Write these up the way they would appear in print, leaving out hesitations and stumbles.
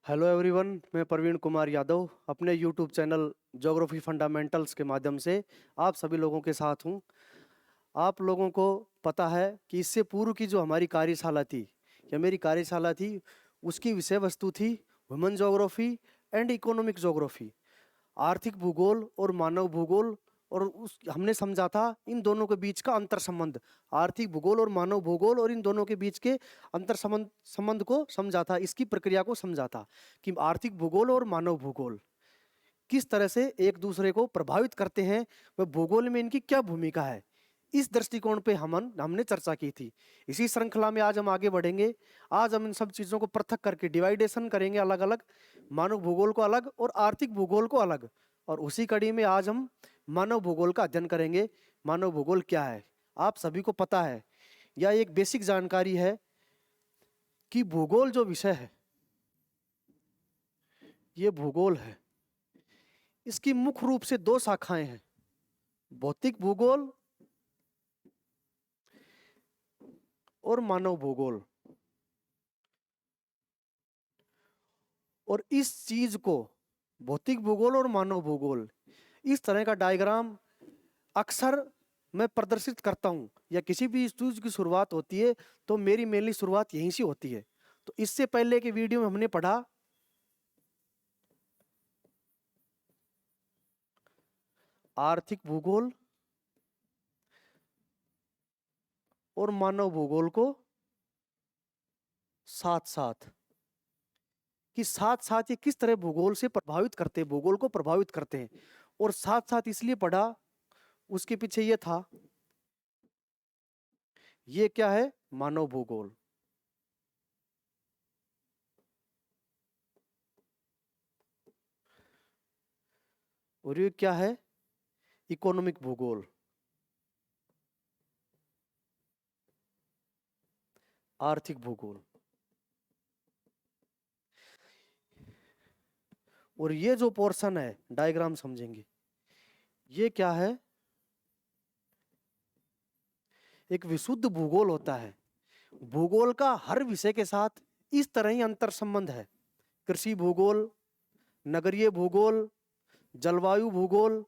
Hello everyone, मैं प्रवीण कुमार यादव अपने YouTube channel geography fundamentals के माध्यम से आप सभी लोगों के साथ हूं। आप लोगों को पता है कि इससे पूर्व की जो हमारी कार्यशाला थी या मेरी कार्यशाला थी, उसकी विषय वस्तु थी human geography and economic geography, आर्थिक भूगोल और मानव भूगोल। और उस हमने समझा था इन दोनों के बीच का अंतर संबंध, आर्थिक भूगोल और मानव भूगोल, और इन दोनों के बीच के अंतर संबंध को समझा था, इसकी प्रक्रिया को समझा था कि आर्थिक भूगोल और मानव भूगोल किस तरह से एक दूसरे को प्रभावित करते हैं, वह भूगोल में इनकी क्या भूमिका है। इस दृष्टिकोण पे हमने चर्चा की थी। इसी श्रृंखला में आज हम आगे बढ़ेंगे। आज हम इन सब चीजों को पृथक करके डिवाइडेशन करेंगे, अलग अलग, मानव भूगोल को अलग और आर्थिक भूगोल को अलग। और उसी कड़ी में आज हम मानव भूगोल का अध्ययन करेंगे। मानव भूगोल क्या है, आप सभी को पता है, यह एक बेसिक जानकारी है कि भूगोल जो विषय है, ये भूगोल है। इसकी मुख्य रूप से दो शाखाएं हैं, भौतिक भूगोल और मानव भूगोल। और इस चीज को, भौतिक भूगोल और मानव भूगोल, इस तरह का डायग्राम अक्सर मैं प्रदर्शित करता हूं, या किसी भी चीज की शुरुआत होती है तो मेरी मेनली शुरुआत यहीं से होती है। तो इससे पहले के वीडियो में हमने पढ़ा आर्थिक भूगोल और मानव भूगोल को साथ साथ, कि साथ साथ ये किस तरह भूगोल से प्रभावित करते हैं, भूगोल को प्रभावित करते हैं। और साथ साथ इसलिए पढ़ा, उसके पीछे ये था, ये क्या है, मानव भूगोल। और ये क्या है, इकोनॉमिक भूगोल। आर्थिक भूगोल। और ये जो पोर्शन है, डायग्राम समझेंगे, ये क्या है, एक विशुद्ध भूगोल होता है। भूगोल का हर विषय के साथ इस तरह ही अंतर संबंध है। कृषि भूगोल, नगरीय भूगोल, जलवायु भूगोल,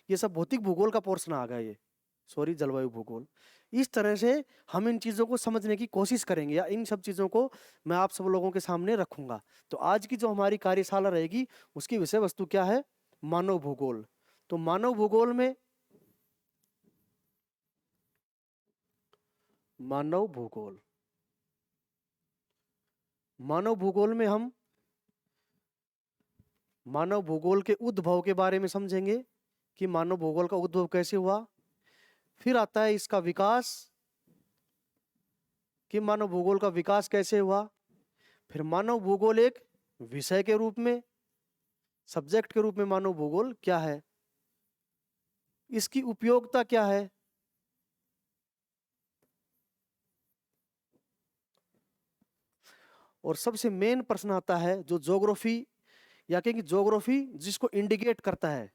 ये सब भौतिक भूगोल का पोर्शन आ गया। ये सॉरी, जलवायु भूगोल। इस तरह से हम इन चीजों को समझने की कोशिश करेंगे, या इन सब चीजों को मैं आप सब लोगों के सामने रखूंगा। तो आज की जो हमारी कार्यशाला रहेगी, उसकी विषय वस्तु क्या है, मानव भूगोल। तो मानव भूगोल में, मानव भूगोल, मानव भूगोल में हम मानव भूगोल के उद्भव के बारे में समझेंगे कि मानव भूगोल का उद्भव कैसे हुआ। फिर आता है इसका विकास, कि मानव भूगोल का विकास कैसे हुआ। फिर मानव भूगोल एक विषय के रूप में, सब्जेक्ट के रूप में मानव भूगोल क्या है, इसकी उपयोगिता क्या है। और सबसे मेन प्रश्न आता है जो ज्योग्राफी, या कहेंगे ज्योग्राफी जिसको इंडिकेट करता है,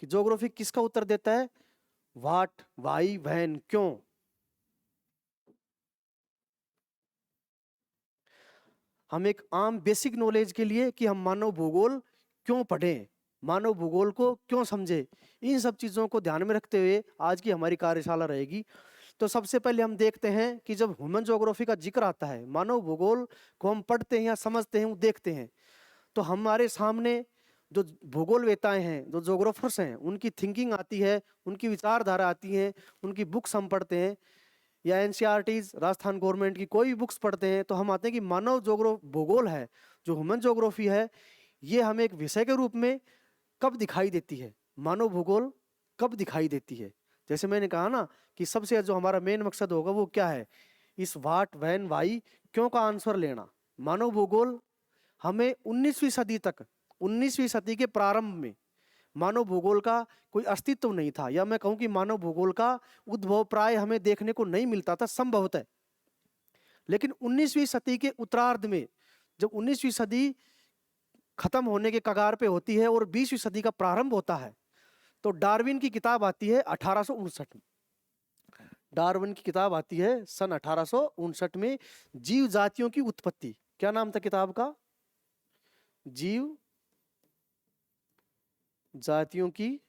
कि ज्योग्राफी किसका उत्तर देता है, व्हाट, वाई, व्हेन, क्यों। हम एक आम बेसिक नॉलेज के लिए कि हम मानव भूगोल क्यों पढ़ें, मानव भूगोल को क्यों समझे, इन सब चीजों को ध्यान में रखते हुए आज की हमारी कार्यशाला रहेगी। तो सबसे पहले हम देखते हैं कि जब ह्यूमन ज्योग्राफी का जिक्र आता है, मानव भूगोल को हम पढ़ते हैं या समझते हैं, वो देखते हैं, तो हमारे सामने जो भूगोलवेताएं हैं, जो ज्योग्राफर्स हैं, उनकी थिंकिंग आती है, उनकी विचारधारा आती है, उनकी बुक्स हम पढ़ते हैं, या एनसीईआरटीज, राजस्थान गवर्नमेंट की कोई भी बुक्स पढ़ते हैं, तो हम आते हैं कि मानव जोग्रो भूगोल है, जो ह्यूमन ज्योग्राफी है, ये हमें एक विषय के रूप में कब दिखाई देती है, मानव भूगोल कब दिखाई देती है। जैसे मैंने कहा ना कि सबसे जो हमारा मेन मकसद होगा वो क्या है, इस व्हाट, व्हेन, वाई, क्यों का आंसर लेना। मानव भूगोल हमें 19वीं सदी तक, 19वीं सदी के प्रारंभ में मानव भूगोल का कोई अस्तित्व नहीं था, या मैं कहूं कि मानव भूगोल का उद्भव प्राय हमें देखने को नहीं मिलता था संभवतः। लेकिन 19वीं सदी के उत्तरार्ध में, जब 19वीं सदी खत्म होने के कगार पे होती है और 20वीं सदी का प्रारंभ होता है, तो डार्विन की किताब आती है 1859 में। डार्विन की किताब आती है सन 1859 में, जीव जातियों की उत्पत्ति। क्या नाम था किताब का, जीव जातियों की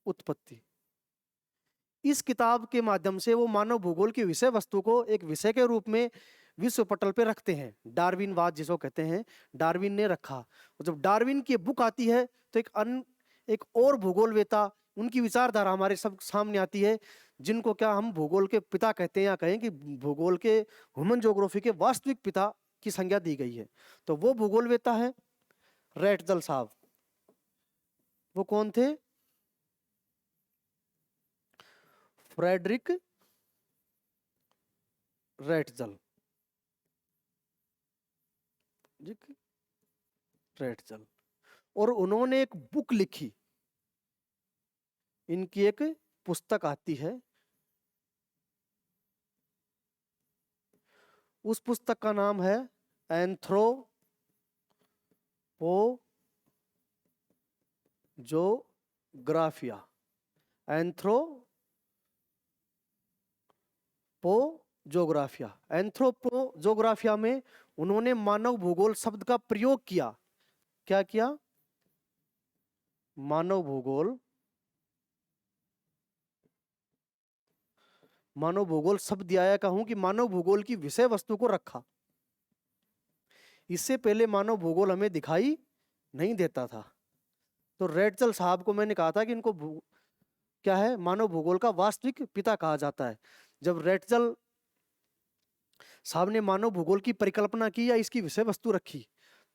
उत्पत्ति। इस किताब के माध्यम से वो मानव भूगोल की विषय वस्तु को एक विषय के रूप में विश्व पटल पे रखते हैं। डार्विनवाद जिसको कहते हैं, डार्विन ने रखा। और जब डार्विन की बुक आती है तो एक और भूगोलवेता, उनकी विचारधारा हमारे सब सामने आती है, जिनको क्या हम भूगोल के पिता कहते हैं, या कहें कि भूगोल के, ह्यूमन ज्योग्राफी के वास्तविक पिता की संज्ञा दी गई है। तो वो भूगोलवेता है रैटजल साहब। वो कौन थे? फ्रेडरिक रैटजल। रैटजल। और उन्होंने एक बुक लिखी, इनकी एक पुस्तक आती है, उस पुस्तक का नाम है एंथ्रोपोजोग्राफिया। एंथ्रोपोजोग्राफिया में उन्होंने मानव भूगोल शब्द का प्रयोग किया। क्या किया? मानव भूगोल शब्द आया, कहूं कि मानव भूगोल की विषय वस्तु को रखा। इससे पहले मानव भूगोल हमें दिखाई नहीं देता था। तो रैटजल साहब को मैंने कहा था कि इनको क्या है, मानव भूगोल का वास्तविक पिता कहा जाता है। जब रैटजल साहब ने मानव भूगोल की परिकल्पना की या इसकी विषय वस्तु रखी,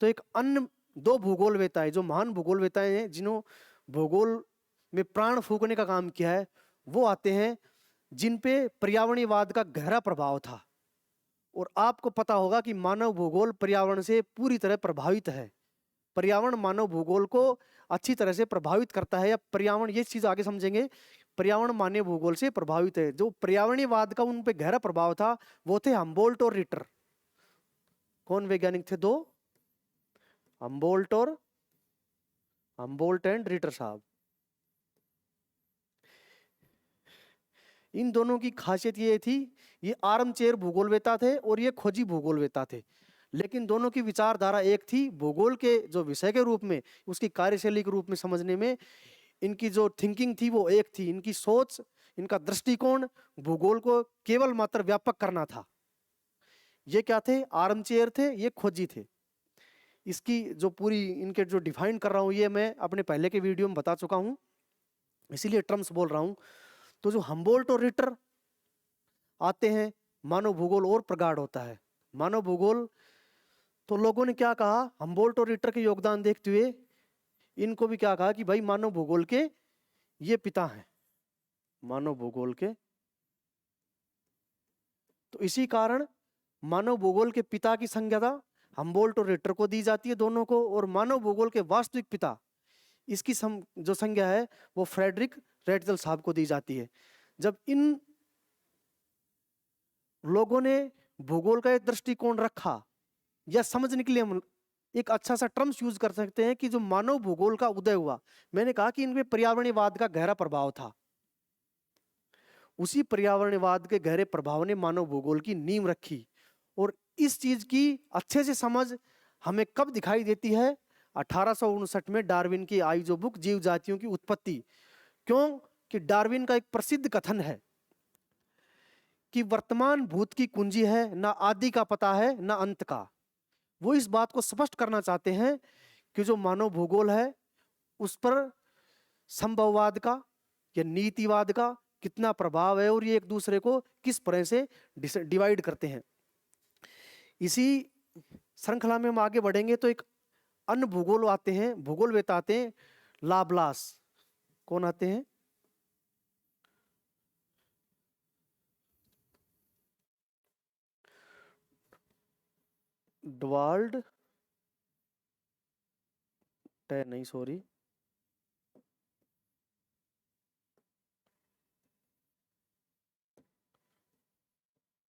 तो एक अन्य दो भूगोलवेताएं, जो महान भूगोलवेताएं हैं, जिन्होंने भूगोल में प्राण फूंकने का काम किया है, वो आते हैं, जिन पे पर्यावरणवाद का गहरा प्रभाव था। और आपको पता होगा कि मानव भूगोल पर्यावरण से पूरी तरह प्रभावित है। पर्यावरण मानव भूगोल को अच्छी तरह से प्रभावित करता है, या पर्यावरण, ये चीज आगे समझेंगे, पर्यावरण मानव भूगोल से प्रभावित है। जो पर्यावरणवाद का उन पे गहरा प्रभाव था वो थे हम्बोल्ट और रिटर। कौन वैज्ञानिक थे? दो, हम्बोल्ट एंड रिटर साहब। इन दोनों की खासियत ये थी, ये आर्म चेयर भूगोलवेता थे और ये खोजी भूगोलवेता थे, लेकिन दोनों की विचारधारा एक थी। भूगोल के जो विषय के रूप में, उसकी कार्यशैली के रूप में समझने में इनकी जो थिंकिंग थी वो एक थी। इनकी सोच, इनका दृष्टिकोण भूगोल को केवल मात्र व्यापक करना था। ये क्या थे? आर्म चेयर थे, ये खोजी थे। इसकी जो पूरी इनके जो डिफाइन कर रहा हूँ, ये मैं अपने पहले के वीडियो में बता चुका हूँ, इसीलिए टर्म्स बोल रहा हूँ। तो जो हम्बोल्ट और रिटर आते हैं, मानव भूगोल और प्रगाढ़ होता है। मानव भूगोल, तो लोगों ने क्या कहा, हम्बोल्ट और रिटर के योगदान देखते हुए इनको भी क्या कहा कि भाई मानव भूगोल के ये पिता हैं, मानव भूगोल के। तो इसी कारण मानव भूगोल के पिता की संज्ञा हम्बोल्ट और रिटर को दी जाती है, दोनों को। और मानव भूगोल के वास्तविक पिता, इसकी जो संज्ञा है वो फ्रेडरिक रैटजल साहब को दी जाती है। जब इन लोगों ने भूगोल का एक दृष्टिकोण रखा, या समझने के लिए हम एक अच्छा सा टर्म्स यूज कर सकते हैं कि जो मानव भूगोल का उदय हुआ, मैंने कहा कि इनमें पर्यावरणवाद का गहरा प्रभाव था। उसी पर्यावरणवाद के गहरे प्रभाव ने मानव भूगोल की नींव रखी। और इस चीज की अच्छे से समझ हमें कब दिखाई देती है? 1859 में डार्विन की आई जो बुक जीव जातियों की उत्पत्ति। क्यों कि डार्विन का एक प्रसिद्ध कथन है कि वर्तमान भूत की कुंजी है, ना आदि का पता है ना अंत का। वो इस बात को स्पष्ट करना चाहते हैं कि जो मानव भूगोल है उस पर संभववाद का या नीतिवाद का कितना प्रभाव है, और ये एक दूसरे को किस तरह से डिवाइड करते हैं। इसी श्रृंखला में हम आगे बढ़ेंगे तो एक अन्य भूगोल आते हैं, भूगोलवेता आते हैं, लाप्लास। कौन आते हैं? डवाल्ड नहीं, सॉरी,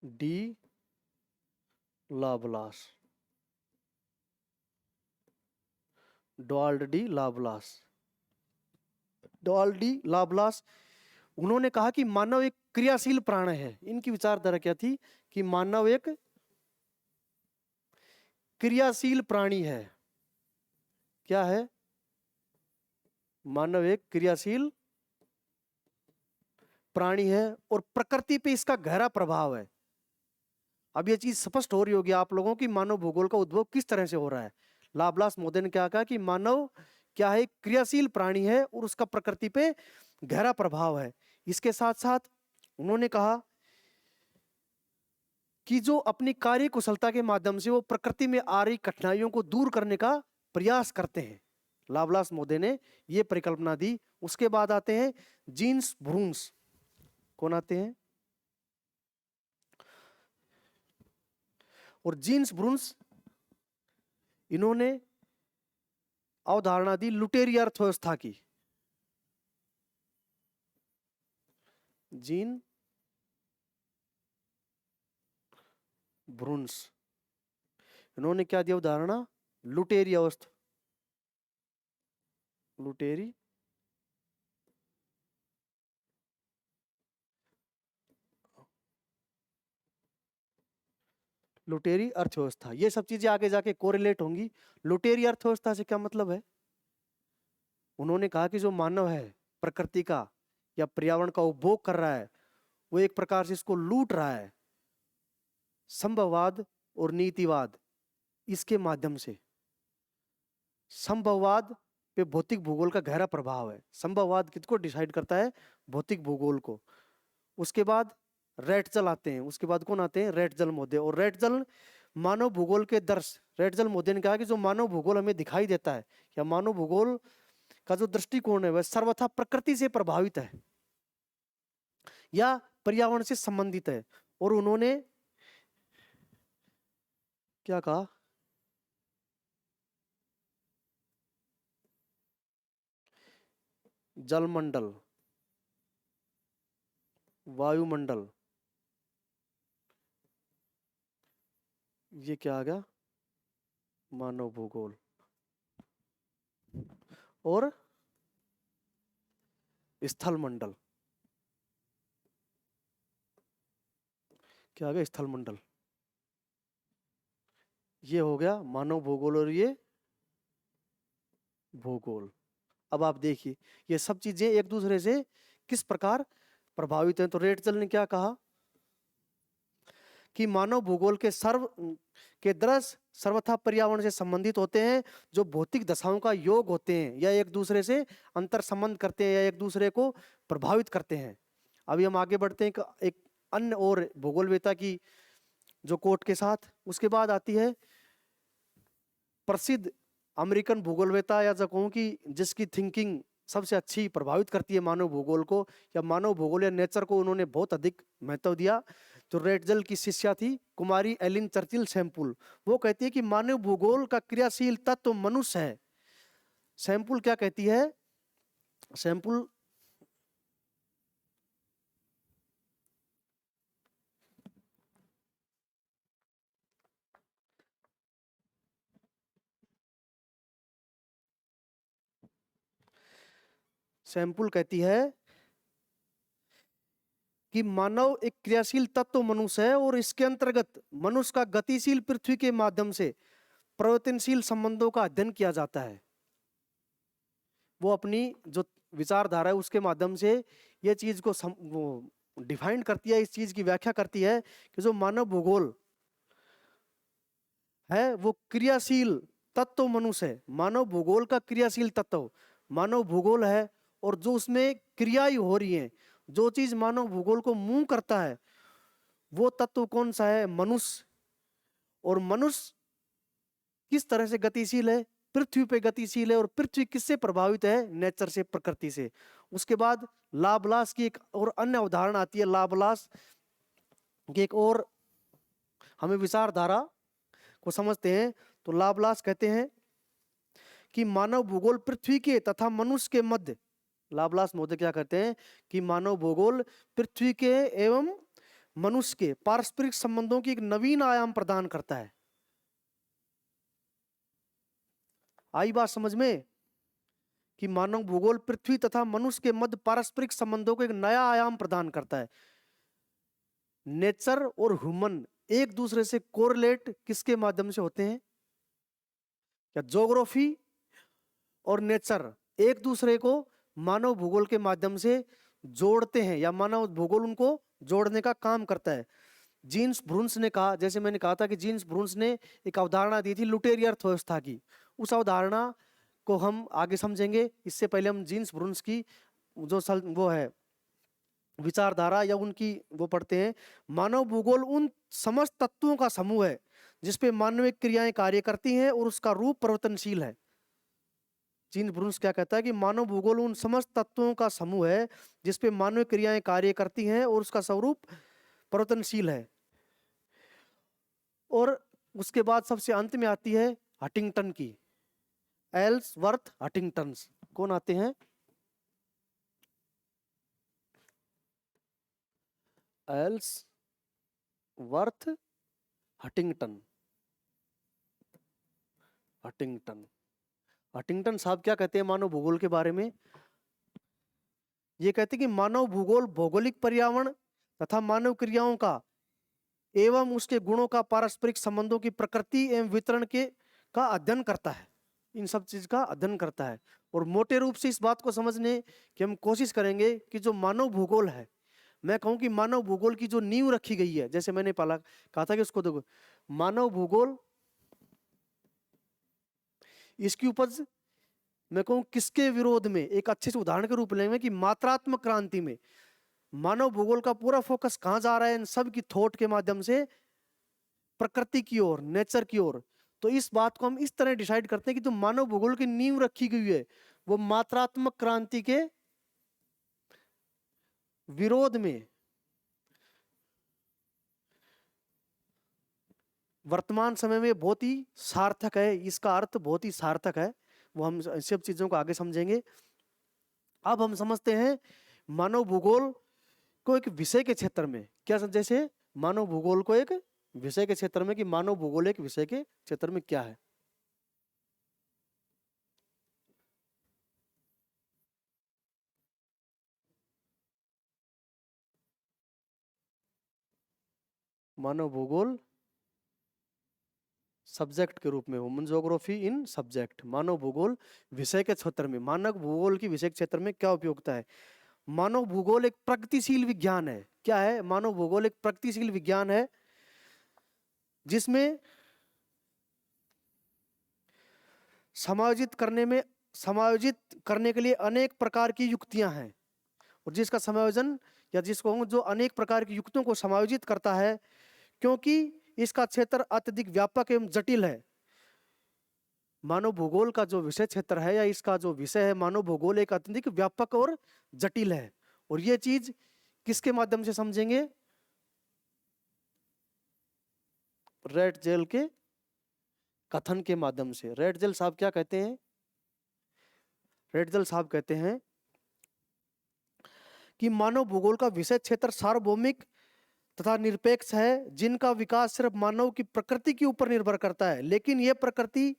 डी लाप्लास। डवाल्ड डी लाप्लास। डवाल्ड डी लाप्लास, उन्होंने कहा कि मानव एक क्रियाशील प्राणी है। इनकी विचारधारा क्या थी कि मानव एक क्रियाशील प्राणी है। क्या है? मानव एक क्रियाशील प्राणी है और प्रकृति पे इसका गहरा प्रभाव है। अब ये चीज स्पष्ट हो रही होगी आप लोगों की मानव भूगोल का उद्भव किस तरह से हो रहा है। लाप्लास मोदे ने क्या कहा कि मानव क्या है? क्रियाशील प्राणी है और उसका प्रकृति पे गहरा प्रभाव है। इसके साथ साथ उन्होंने कहा कि जो अपनी कार्य कुशलता के माध्यम से वो प्रकृति में आ रही कठिनाइयों को दूर करने का प्रयास करते हैं। लाप्लास मोदे ने ये परिकल्पना दी। उसके बाद आते हैं जीन्स ब्रून्स। कौन आते हैं? और जीन्स ब्रून्स इन्होंने अवधारणा दी लुटेरी अर्थव्यवस्था की। जीन ब्रून्स इन्होंने क्या दिया उदाहरण? लुटेरी अवस्था, लुटेरी लुटेरी अर्थव्यवस्था। ये सब चीजें आगे जाके कोरिलेट होंगी। लुटेरी अर्थव्यवस्था से क्या मतलब है? उन्होंने कहा कि जो मानव है प्रकृति का या पर्यावरण का उपभोग कर रहा है वो एक प्रकार से इसको लूट रहा है। संभववाद और नीतिवाद इसके माध्यम से। संभववाद पे भौतिक भूगोल का गहरा प्रभाव है। संभववाद किसको डिसाइड करता है? भौतिक भूगोल को। उसके बाद रेटजल आते हैं। उसके बाद कौन आते हैं? रेटजल मोदे। और रेटजल मानव भूगोल के दर्श, रेटजल मोदे ने कहा कि जो मानव भूगोल हमें दिखाई देता है या मानव भूगोल का जो दृष्टिकोण है वह सर्वथा प्रकृति से प्रभावित है या पर्यावरण से संबंधित है। और उन्होंने क्या कहा? जलमंडल, वायुमंडल, ये क्या आ गया? मानव भूगोल। और स्थल मंडल, क्या आ गया? स्थल मंडल। ये हो गया मानव भूगोल और ये भूगोल। अब आप देखिए ये सब चीजें एक दूसरे से किस प्रकार प्रभावित हैं। तो रेटजल ने क्या कहा कि मानव भूगोल के दृश्य सर्वथा पर्यावरण से संबंधित होते हैं जो भौतिक दशाओं का योग होते हैं या एक दूसरे से अंतर संबंध करते हैं या एक दूसरे को प्रभावित करते हैं। अभी हम आगे बढ़ते हैं एक अन्य और भूगोलवेता की जो कोट के साथ। उसके बाद आती है प्रसिद्ध अमेरिकन भूगोलवेता या जो कहूँ कि जिसकी थिंकिंग सबसे अच्छी प्रभावित करती है मानव भूगोल को या मानव भूगोल या नेचर को उन्होंने बहुत अधिक महत्व दिया। तो रेटजल की शिष्या थी कुमारी एलिन चर्चिल सैम्पुल। वो कहती है कि मानव भूगोल का क्रियाशील तत्व मनुष्य है। सैम्पुल क्या कहती है? सैम्पुल सैम्पुल कहती है कि मानव एक क्रियाशील तत्व मनुष्य है और इसके अंतर्गत मनुष्य का गतिशील पृथ्वी के माध्यम से परिवर्तनशील संबंधों का अध्ययन किया जाता है। वो अपनी जो विचारधारा है उसके माध्यम से ये चीज को डिफाइन करती है, इस चीज की व्याख्या करती है कि जो मानव भूगोल है वो क्रियाशील तत्व मनुष्य है। मानव भूगोल का क्रियाशील तत्व मानव भूगोल है और जो उसमें क्रियाएं हो रही हैं, जो चीज मानव भूगोल को मूव करता है वो तत्व कौन सा है? मनुष्य। और मनुष्य किस तरह से गतिशील है? पृथ्वी पे गतिशील है। और पृथ्वी किससे प्रभावित है? नेचर से, प्रकृति से। उसके बाद लाप्लास की एक और अन्य उदाहरण आती है। लाप्लास की एक और हमें विचारधारा को समझते हैं तो लाप्लास कहते हैं कि मानव भूगोल पृथ्वी के तथा मनुष्य के मध्य, लाप्लास मोदे क्या कहते हैं कि मानव भूगोल पृथ्वी के एवं मनुष्य के पारस्परिक संबंधों की एक नवीन आयाम प्रदान करता है। आई बात समझ में कि मानव भूगोल पृथ्वी तथा मनुष्य के मध्य पारस्परिक संबंधों को एक नया आयाम प्रदान करता है। नेचर और ह्यूमन एक दूसरे से कोरिलेट किसके माध्यम से होते हैं? या ज्योग्राफी और नेचर एक दूसरे को मानव भूगोल के माध्यम से जोड़ते हैं, या मानव भूगोल उनको जोड़ने का काम करता है। जीन्स ब्रून्स ने कहा, जैसे मैंने कहा था कि जीन्स ब्रून्स ने एक अवधारणा दी थी लुटेरी अर्थव्यवस्था की, उस अवधारणा को हम आगे समझेंगे। इससे पहले हम जीन्स ब्रून्स की जो वो है विचारधारा या उनकी वो पढ़ते हैं। मानव भूगोल उन समस्त तत्वों का समूह है जिस पे मानविक क्रियाएं कार्य करती हैं और उसका रूप परिवर्तनशील है। जीन्स ब्रून्स क्या कहता है कि मानव भूगोल उन समस्त तत्वों का समूह है जिस पे मानविक क्रियाएं कार्य करती हैं और उसका स्वरूप परिवर्तनशील है। और उसके बाद सबसे अंत में आती है हटिंगटन की, एल्सवर्थ हटिंगटन। कौन आते हैं? Ellsworth Huntington. हटिंगटन हटिंगटन साहब क्या कहते हैं मानव भूगोल के बारे में? ये कहते हैं कि मानव भूगोल भौगोलिक पर्यावरण तथा मानव क्रियाओं का एवं उसके गुणों का पारस्परिक संबंधों की प्रकृति एवं वितरण के का अध्ययन करता है। इन सब चीज का अध्ययन करता है। और मोटे रूप से इस बात को समझने की हम कोशिश करेंगे कि जो मानव भूगोल है, मैं कहूं कि मानव भूगोल की जो नींव रखी गई है, जैसे मैंने पहला कहा था कि उसको देखो, मानव भूगोल इसकी उपज मैं कहूं किसके विरोध में, एक अच्छे से उदाहरण के रूप लेंगे कि मात्रात्मक क्रांति में मानव भूगोल का पूरा फोकस कहां जा रहा है, इन सब की थॉट के माध्यम से प्रकृति की ओर, नेचर की ओर। तो इस बात को हम इस तरह डिसाइड करते हैं कि जो मानव भूगोल की नींव रखी गई है वो मात्रात्मक क्रांति के विरोध में वर्तमान समय में बहुत ही सार्थक है। इसका अर्थ बहुत ही सार्थक है, वो हम सब चीजों को आगे समझेंगे। अब हम समझते हैं मानव भूगोल को एक विषय के क्षेत्र में, क्या जैसे मानव भूगोल को एक विषय के क्षेत्र में, कि मानव भूगोल एक विषय के क्षेत्र में क्या है। मानव भूगोल सब्जेक्ट के रूप में, ह्यूमन ज्योग्राफी इन सब्जेक्ट, मानव भूगोल विषय के क्षेत्र में, मानव भूगोल की विषय के क्षेत्र में क्या उपयोगिता है। मानव भूगोल एक प्रगतिशील विज्ञान है। क्या है? मानव भूगोल एक प्रगतिशील विज्ञान है जिसमें समायोजित करने के लिए अनेक प्रकार की युक्तियां हैं, और जिसका समायोजन या जिसको जो अनेक प्रकार की युक्तियों को समायोजित करता है, क्योंकि इसका क्षेत्र अत्यधिक व्यापक एवं जटिल है। मानव भूगोल का जो विषय क्षेत्र है या इसका जो विषय है, मानव भूगोल एक अत्यधिक व्यापक और जटिल है। और ये चीज किसके माध्यम से समझेंगे? रेड जेल के कथन के माध्यम से। रेड जेल साहब क्या कहते हैं? रेड जेल साहब कहते हैं कि मानव भूगोल का विषय क्षेत्र सार्वभौमिक तथा निरपेक्ष है, जिनका विकास सिर्फ मानव की प्रकृति के ऊपर निर्भर करता है, लेकिन यह प्रकृति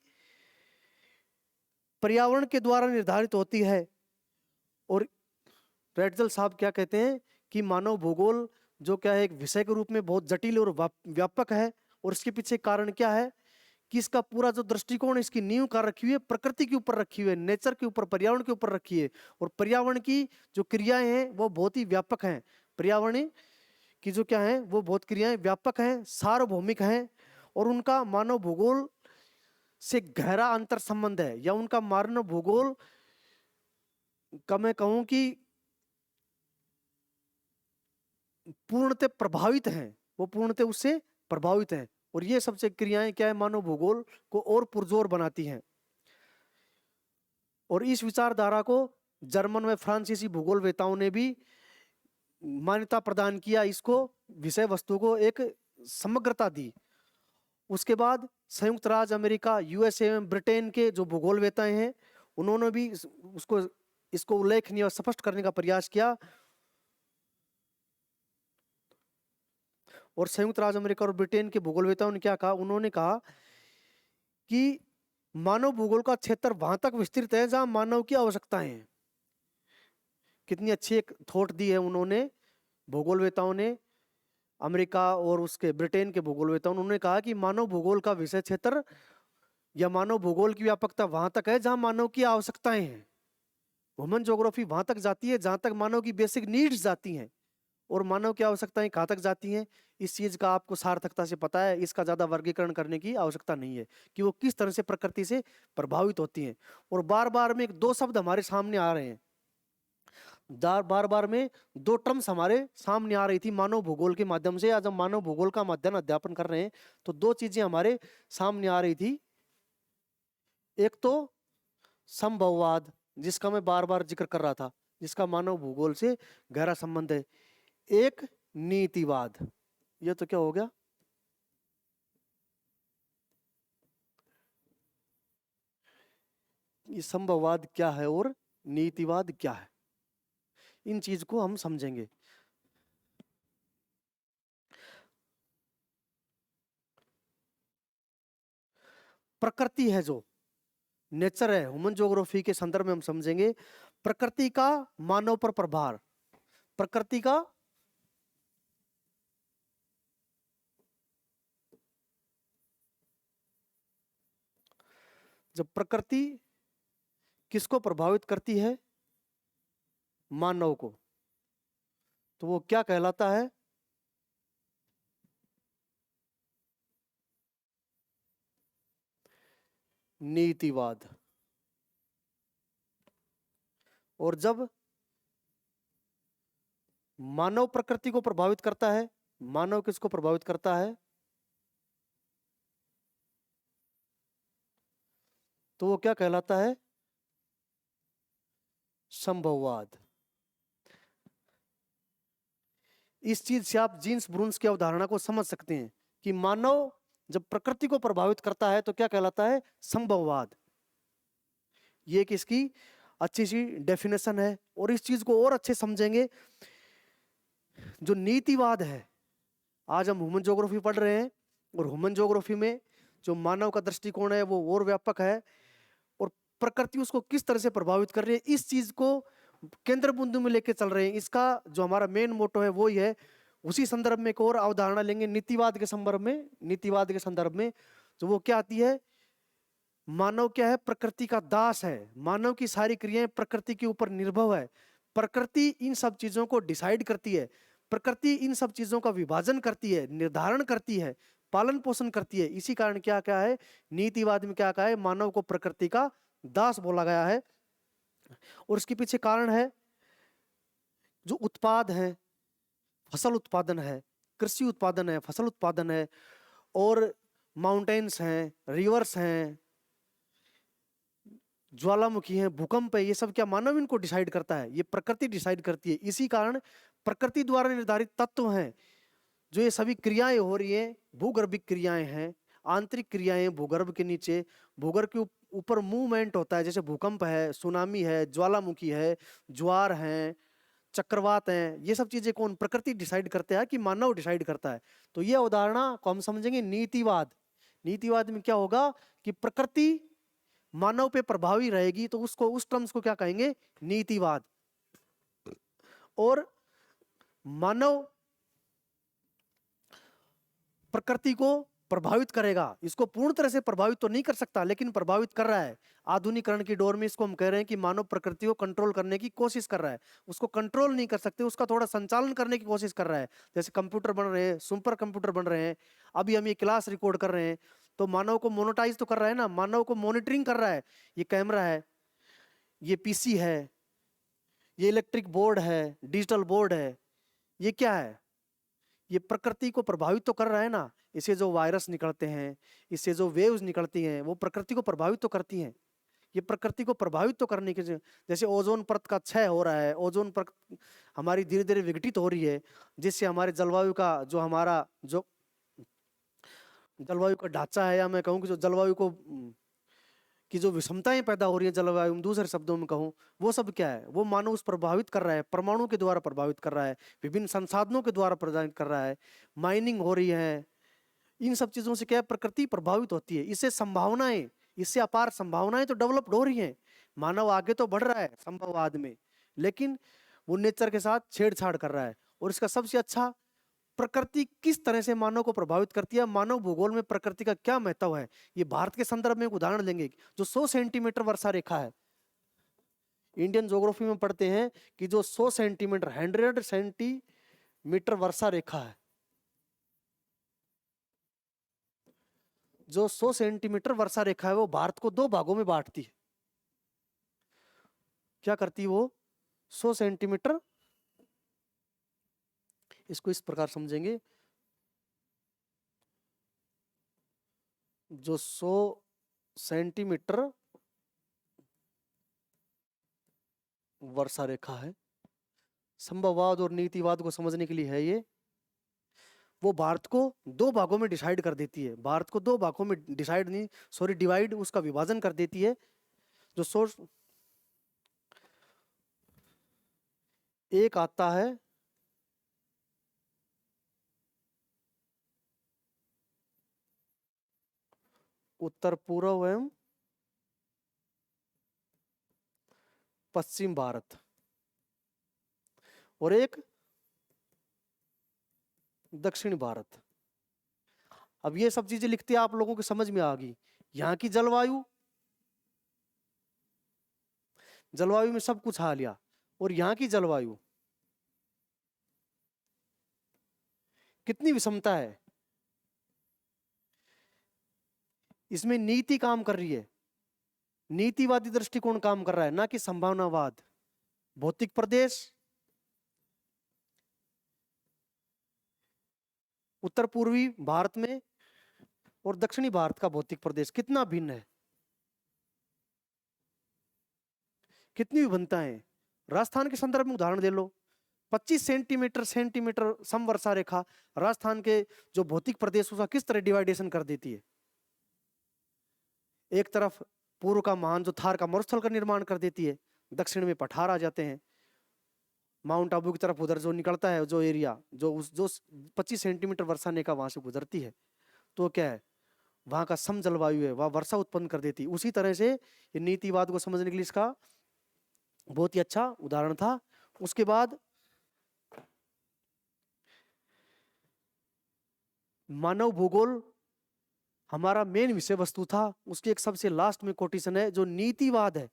पर्यावरण के द्वारा निर्धारित होती है। और रेडजल साहब क्या कहते हैं कि मानव भूगोल जो क्या है एक विषय के रूप में बहुत जटिल और व्यापक है, और इसके पीछे कारण क्या है कि इसका पूरा जो दृष्टिकोण, इसकी नींव कर रखी हुई है प्रकृति के ऊपर रखी हुई है, नेचर के ऊपर, पर्यावरण के ऊपर रखी है। और पर्यावरण की जो क्रियाएं हैं वो बहुत ही व्यापक हैं। पर्यावरण की जो क्या है वो बहुत क्रियाएं व्यापक हैं, सार्वभौमिक हैं, और उनका मानव भूगोल से गहरा अंतर संबंध है, या उनका मानव भूगोल का मैं कहूं कि पूर्णतः प्रभावित हैं, वो पूर्णतः उससे प्रभावित हैं। और ये सबसे क्रियाएं क्या है मानव भूगोल को और पुरजोर बनाती हैं। और इस विचारधारा को जर्मन व फ्रांसीसी भूगोलवेताओं ने भी मान्यता प्रदान किया, इसको विषय वस्तु को एक समग्रता दी। उसके बाद संयुक्त राज्य अमेरिका, यूएसए एवं ब्रिटेन के जो भूगोलवेता हैं उन्होंने भी इसको उल्लेखनीय और स्पष्ट करने का प्रयास किया। और संयुक्त राज्य अमेरिका और ब्रिटेन के भूगोलवेताओं ने क्या कहा? उन्होंने कहा कि मानव भूगोल का क्षेत्र वहां तक विस्तृत है जहां मानव की आवश्यकताएं हैं। कितनी अच्छी एक थॉट दी है उन्होंने, भूगोलवेताओं ने, अमेरिका और उसके ब्रिटेन के भूगोलवेताओं। उन्होंने कहा कि मानव भूगोल का विषय क्षेत्र या मानव भूगोल की व्यापकता वहां तक है जहां मानव की आवश्यकताएं हैं। ह्यूमन ज्योग्राफी वहां तक जाती है जहां तक मानव की बेसिक नीड्स जाती हैं, और मानव की आवश्यकताएं कहाँ तक जाती हैं, इस चीज का आपको सार्थकता से पता है। इसका ज्यादा वर्गीकरण करने की आवश्यकता नहीं है कि वो किस तरह से प्रकृति से प्रभावित होती हैं। और बार बार में एक दो शब्द हमारे सामने आ रहे हैं, बार बार में दो टर्म्स हमारे सामने आ रही थी मानव भूगोल के माध्यम से। आज हम मानव भूगोल का अध्ययन अध्यापन कर रहे हैं तो दो चीजें हमारे सामने आ रही थी। एक तो संभववाद, जिसका मैं बार बार जिक्र कर रहा था, जिसका मानव भूगोल से गहरा संबंध है। एक नीतिवाद, ये तो क्या हो गया, ये संभववाद क्या है और नीतिवाद क्या है, इन चीज को हम समझेंगे। प्रकृति है जो नेचर है, ह्यूमन ज्योग्राफी के संदर्भ में हम समझेंगे प्रकृति का मानव पर प्रभाव। प्रकृति का जब प्रकृति किसको प्रभावित करती है, मानव को, तो वो क्या कहलाता है, नीतिवाद। और जब मानव प्रकृति को प्रभावित करता है, मानव किसको प्रभावित करता है, तो वो क्या कहलाता है, संभववाद। इस चीज से आप जीन्स ब्रून्स की अवधारणा को समझ सकते हैं कि मानव जब प्रकृति को प्रभावित करता है तो क्या कहलाता है, संभववाद। ये एक इसकी अच्छी सी डेफिनेशन है। और इस चीज को और अच्छे समझेंगे, जो नीतिवाद है, आज हम ह्यूमन ज्योग्राफी पढ़ रहे हैं और ह्यूमन ज्योग्राफी में जो मानव का दृष्टिकोण है वो और व्यापक है, और प्रकृति उसको किस तरह से प्रभावित कर रही है, इस चीज को केंद्र बिंदु में लेके चल रहे हैं। इसका जो हमारा मेन मोटो है वो ही है। उसी संदर्भ में एक और अवधारणा लेंगे नीतिवाद के संदर्भ में। नीतिवाद के संदर्भ में जो वो क्या आती है, मानव क्या है, प्रकृति का दास है, मानव की सारी क्रियाएं प्रकृति के ऊपर निर्भर है, प्रकृति इन सब चीजों को डिसाइड करती है, प्रकृति इन सब चीजों का विभाजन करती है, निर्धारण करती है, पालन पोषण करती है। इसी कारण क्या क्या है, नीतिवाद में क्या कहा है, मानव को प्रकृति का दास बोला गया है। और इसके पीछे कारण है, जो उत्पाद है, फसल उत्पादन है, कृषि उत्पादन है, फसल उत्पादन है, और माउंटेन्स हैं, रिवर्स हैं, ज्वालामुखी है, भूकंप है, ये सब क्या मानव इनको डिसाइड करता है, ये प्रकृति डिसाइड करती है। इसी कारण प्रकृति द्वारा निर्धारित तत्व हैं जो ये सभी क्रियाएं हो रही हैं, भूगर्भिक क्रियाएं हैं, आंतरिक क्रियाएं भूगर्भ के नीचे, भूगर्भ के ऊपर मूवमेंट होता है, जैसे भूकंप है, सुनामी है, ज्वालामुखी है, ज्वार है, चक्रवात हैं। ये सब चीजें कौन, प्रकृति डिसाइड करते हैं कि मानव डिसाइड करता है। तो ये अवधारणा को हम समझेंगे नीतिवाद। नीतिवाद में क्या होगा कि प्रकृति मानव पे प्रभावी रहेगी तो उसको, उस टर्म्स को क्या कहेंगे, नीतिवाद। और मानव प्रकृति को प्रभावित करेगा, इसको पूर्ण तरह से प्रभावित तो नहीं कर सकता लेकिन प्रभावित कर रहा है। आधुनिकरण की दौर में इसको हम कह रहे हैं कि मानव प्रकृति को कंट्रोल करने की कोशिश कर रहा है। उसको कंट्रोल नहीं कर सकते, उसका थोड़ा संचालन करने की कोशिश कर रहा है। जैसे कंप्यूटर बन रहे हैं, सुपर कंप्यूटर बन रहे हैं, अभी हम ये क्लास रिकॉर्ड कर रहे हैं, तो मानव को मोनेटाइज तो कर रहा है ना, मानव को मॉनिटरिंग कर रहा है। ये कैमरा है, ये पीसी है, ये इलेक्ट्रिक बोर्ड है, डिजिटल बोर्ड है, ये क्या है, ये प्रकृति को प्रभावित तो कर रहा है ना। इससे जो वायरस निकलते हैं, इससे जो वेव्स निकलती हैं, वो प्रकृति को प्रभावित तो करती हैं। ये प्रकृति को प्रभावित तो करने के, जैसे ओजोन परत का क्षय हो रहा है, ओजोन परत हमारी धीरे धीरे विघटित हो रही है, जिससे हमारे जलवायु का जो हमारा जो जलवायु का ढांचा है, या मैं कहूँ कि जो जलवायु को कि जो विषमताएं पैदा हो रही है जलवायु में, दूसरे शब्दों में कहूँ, वो सब क्या है, वो मानव उस प्रभावित कर रहा है, परमाणु के द्वारा प्रभावित कर रहा है, विभिन्न संसाधनों के द्वारा प्रभावित कर रहा है, माइनिंग हो रही है। इन सब चीजों से क्या है, प्रकृति प्रभावित होती है। इससे संभावनाएं, इससे अपार संभावनाएं तो डेवलप्ड हो रही हैं। मानव आगे तो बढ़ रहा है संभववाद में, लेकिन वो नेचर के साथ छेड़छाड़ कर रहा है। और इसका सबसे अच्छा प्रकृति किस तरह से मानव को प्रभावित करती है, मानव भूगोल में प्रकृति का क्या महत्व है। ये भारत के संदर्भ में एक उदाहरण लेंगे। जो 100 सेंटीमीटर वर्षा रेखा है, इंडियन ज्योग्राफी में पढ़ते हैं कि जो 100 सेंटीमीटर 100 सेंटीमीटर वर्षा रेखा है, जो 100 सेंटीमीटर वर्षा रेखा है, वो भारत को 2 भागों में बांटती है। क्या करती है वो? 100 सेंटीमीटर, इसको इस प्रकार समझेंगे, जो 100 सेंटीमीटर वर्षा रेखा है, संभववाद और नीतिवाद को समझने के लिए है ये, वो भारत को 2 भागों में डिसाइड कर देती है। भारत को 2 भागों में डिसाइड नहीं, सॉरी डिवाइड, उसका विभाजन कर देती है। जो सोर्स एक आता है उत्तर पूर्व एवं पश्चिम भारत, और एक दक्षिण भारत। अब ये सब चीजें लिखते आप लोगों की समझ में आ गई। यहाँ की जलवायु, जलवायु में सब कुछ आ लिया, और यहाँ की जलवायु कितनी विषमता है, इसमें नीति काम कर रही है, नीतिवादी दृष्टिकोण काम कर रहा है, ना कि संभावनावाद। भौतिक प्रदेश, उत्तर पूर्वी भारत में और दक्षिणी भारत का भौतिक प्रदेश कितना भिन्न है, कितनी विभिन्नता है। राजस्थान के संदर्भ में उदाहरण दे लो, 25 सेंटीमीटर समवर्षा रेखा राजस्थान के जो भौतिक प्रदेश उसका किस तरह डिवाइडेशन कर देती है। एक तरफ पूर्व का महान जो थार का मरुस्थल का निर्माण कर देती है, दक्षिण में पठार आ जाते हैं, माउंट आबू की तरफ उधर जो निकलता है जो एरिया, जो 25 सेंटीमीटर वर्षा रेखा वहां से गुजरती है, तो क्या है, वहां का सम जलवायु है, वह वर्षा उत्पन्न कर देती है। उसी तरह से ये नीतिवाद को समझने के लिए इसका बहुत ही अच्छा उदाहरण था। उसके बाद मानव भूगोल हमारा मेन विषय वस्तु था, उसके एक सबसे लास्ट में कोटेशन है जो नीतिवाद है।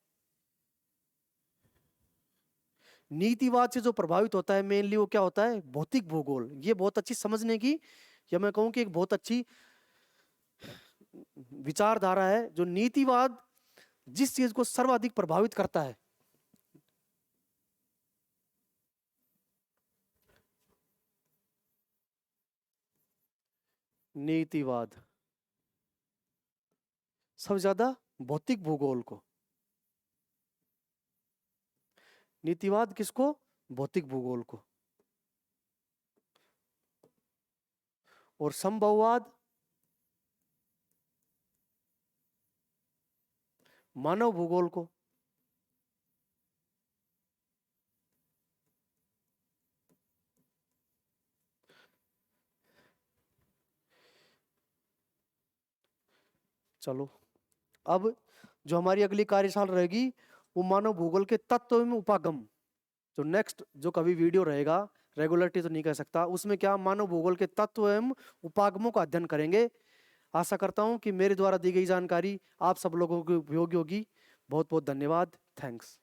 नीतिवाद से जो प्रभावित होता है मेनली वो क्या होता है, भौतिक भूगोल। ये बहुत अच्छी समझने की, या मैं कहूं कि एक बहुत अच्छी विचारधारा है। जो नीतिवाद जिस चीज को सर्वाधिक प्रभावित करता है, नीतिवाद सबसे ज्यादा भौतिक भूगोल को, नीतिवाद किसको, भौतिक भूगोल को, और संभववाद मानव भूगोल को। चलो अब जो हमारी अगली कार्यशाला रहेगी वो मानव भूगोल के तत्व एवं उपागम। जो नेक्स्ट जो कभी वीडियो रहेगा, रेगुलरिटी तो नहीं कह सकता, उसमें क्या मानव भूगोल के तत्व एवं उपागमों का अध्ययन करेंगे। आशा करता हूं कि मेरे द्वारा दी गई जानकारी आप सब लोगों को उपयोगी होगी। बहुत बहुत धन्यवाद, थैंक्स।